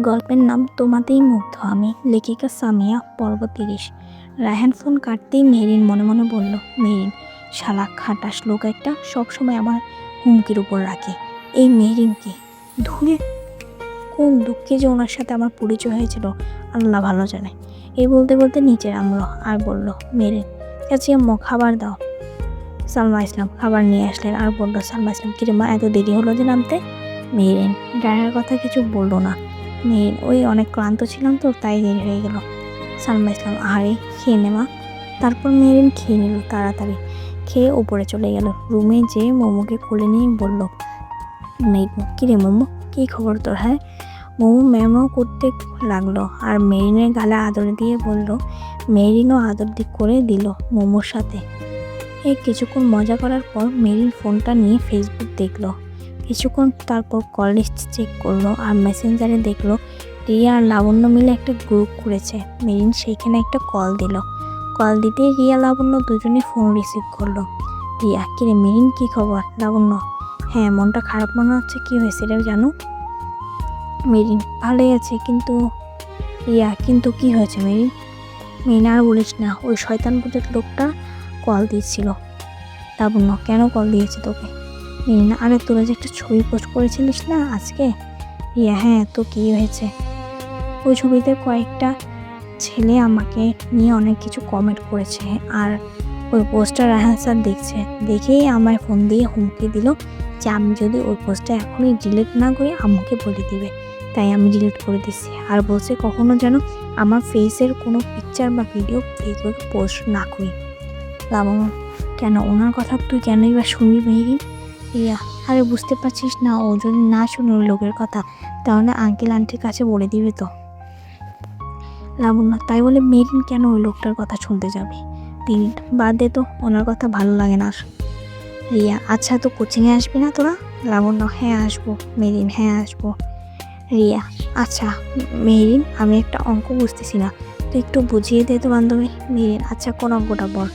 গল্পের নাম তোমাতেই মুগ্ধ আমি, লেখিকা সামিয়া, পর্ব 30। রায়হান ফোন কাটতেই মেহরিন মনে মনে বলল, মেহরিন শালা খাটাস লোক একটা, সবসময় আমার হুমকির উপর রাখে। এই মেহরিনকে ধুরে কোন দুঃখে যে ওনার সাথে আমার পরিচয় হয়েছিল আল্লাহ ভালো জানে। এই বলতে বলতে নিচে নামলো আর বলল, মেহরিন চাচি আম্মু খাবার দাও। সালমা ইসলাম খাবার নিয়ে আসলেন আর বলল, সালমা ইসলাম কিরে মা এত দেরি হলো যে নামতে? মেহরিন রায়ার কথা কিছু বললো না। মেহরিন ওই অনেক ক্লান্ত ছিলাম তো তাই দেরি হয়ে গেল। সালমা ইসলাম আহারে খেয়ে নে মা। তারপর মেহরিন খেয়ে নিল তাড়াতাড়ি, খেয়ে ওপরে চলে গেল। রুমে যেয়ে মোমোকে কোলে নিয়ে বলল, কিরে মোমো কী খবর তোর? হ্যাঁ। মোমো ম্যামও করতে লাগলো আর মেহরিনের গালে আদর দিয়ে বলল, মেহরিনও আদর করে দিল মোমোর সাথে। এই কিছুক্ষণ মজা করার পর মেহরিন ফোনটা নিয়ে ফেসবুক দেখলো। কিছুক্ষণ তারপর কল লিস্ট চেক করলো আর মেসেঞ্জারে দেখলো রিয়া আর লাবণ্য মিলে একটা গ্রুপ করেছে। মেহরিন সেইখানে একটা কল দিল। কল দিতেই রিয়া লাবণ্য দুজনে ফোন রিসিভ করলো। রিয়া কিরে মেহরিন কী খবর? লাবণ্য হ্যাঁ মনটা খারাপ মনে হচ্ছে, কী হয়েছে রে জানো? মেহরিন ভালোই আছে কিন্তু। রিয়া কিন্তু কী হয়েছে মেহরিন? মেহরিন আর বলিস না, ওই শয়তান বুঝের লোকটা কল দিয়েছিল। লাবণ্য কেন কল দিয়েছে তোকে? মেহরিন আরে তোরা যে একটা ছবি পোস্ট করেছিলিস না আজকে। রিয়া হ্যাঁ তো কী হয়েছে? ওই ছবিতে কয়েকটা ছেলে আমাকে নিয়ে অনেক কিছু কমেন্ট করেছে আর ওই পোস্টটা রায়হান স্যার দেখছে, দেখেই আমায় ফোন দিয়ে হুমকি দিল যে আমি যদি ওই পোস্টটা এখনই ডিলিট না করি আম্মুকে বলে দিবে। তাই আমি ডিলিট করে দিচ্ছি আর বলছে কখনো যেন আমার ফেসের কোনো পিকচার বা ভিডিও ফেসবুকে পোস্ট না করি। লাবণ্য কেন ওনার কথা তুই কেনই বা শুনবি মেহরিন? রিয়া আরে বুঝতে পারছিস না, ও যদি না শুনে ওই লোকের কথা তাহলে আঙ্কেল আন্টির কাছে বলে দিবে তো। লাবণ্য তাই বলে মেহরিন কেন ওই লোকটার কথা শুনতে যাবে? তিনি বাদ দে তো, ওনার কথা ভালো লাগে না। রিয়া আচ্ছা তো কোচিংয়ে আসবি না তোরা? লাবণ্য হ্যাঁ আসবো। মেহরিন হ্যাঁ আসবো। রিয়া আচ্ছা মেহরিন আমি একটা অঙ্ক বুঝতেছি না, তুই একটু বুঝিয়ে দে তো বান্ধবী। মেহরিন আচ্ছা কোন অঙ্কটা বল।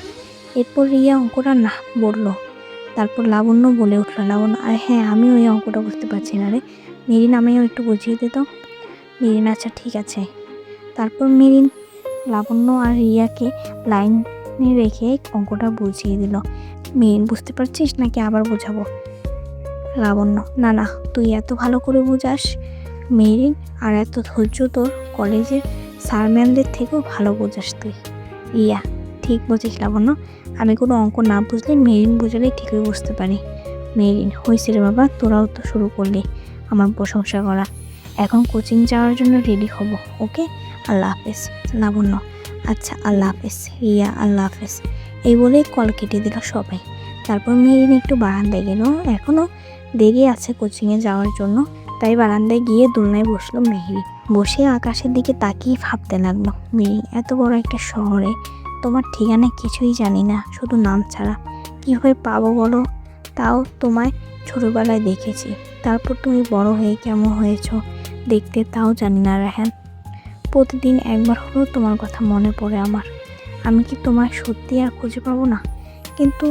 এরপর রিয়া অঙ্কটা না বললো। তারপর লাবণ্য বলে উঠলো, লাবণ্য আর হ্যাঁ আমি ওই অঙ্কটা বুঝতে পারছি না রে, মেহরিন আমিও একটু বুঝিয়ে দিত। মেহরিন আচ্ছা ঠিক আছে। তারপর মেহরিন লাবণ্য আর রিয়াকে লাইনে রেখে অঙ্কটা বুঝিয়ে দিল। মেহরিন বুঝতে পারছিস নাকি আবার বোঝাবো? লাবণ্য না না তুই এত ভালো করে বুঝাস মেহরিন, আর এত ধৈর্য তোর কলেজের স্যার ম্যামদের থেকেও ভালো বোঝাস তুই। রিয়া ঠিক বলছিস লাবণ্য, আমি কোনো অঙ্ক না বুঝলে মেহরিন বুঝালে ঠিকই বুঝতে পারি। মেহরিন হয়েছে রে বাবা, তোরাও তো শুরু করলি আমার প্রশংসা করা। এখন কোচিং যাওয়ার জন্য রেডি হব, ওকে? আল্লাহ হাফেজ। লাবণ্য আচ্ছা আল্লাহ হাফেজ। রিয়া আল্লাহ হাফেজ। এই বলেই কল কেটে দিল সবাই। তারপর মেহরিন একটু বারান্দায় গেল, এখনও দেরি আছে কোচিংয়ে যাওয়ার জন্য, তাই বারান্দায় গিয়ে দোলনায় বসলো মেহরিন। বসে আকাশের দিকে তাকিয়ে ভাবতে লাগলো, মেহরিন এত বড় একটা শহরে তোমার ঠিকানা কিছুই জানি না, শুধু নাম ছাড়া। কীভাবে পাবো বলো? তাও তোমায় ছোটোবেলায় দেখেছি, তারপর তুমি বড় হয়ে কেমন হয়েছো দেখতে তাও জানি না রায়হান। প্রতিদিন একবার হলেও তোমার কথা মনে পড়ে আমার। আমি কি তোমায় সত্যি আর খুঁজে পাবো না? কিন্তু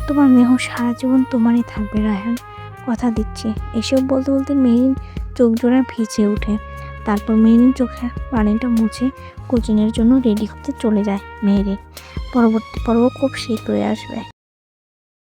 তোমার মেহ সারা জীবন তোমারই থাকবে রায়হান, কথা দিচ্ছি। এসব বলতে বলতে মেহরিন চোখ জোড়া ভিজে ওঠে। তারপর মেহরিন চোখের পানিটা মুছে কোচিংয়ের জন্য রেডি হতে চলে যায় মেহরিন। পরবর্তী পর্ব খুব শীঘ্রই আসবে।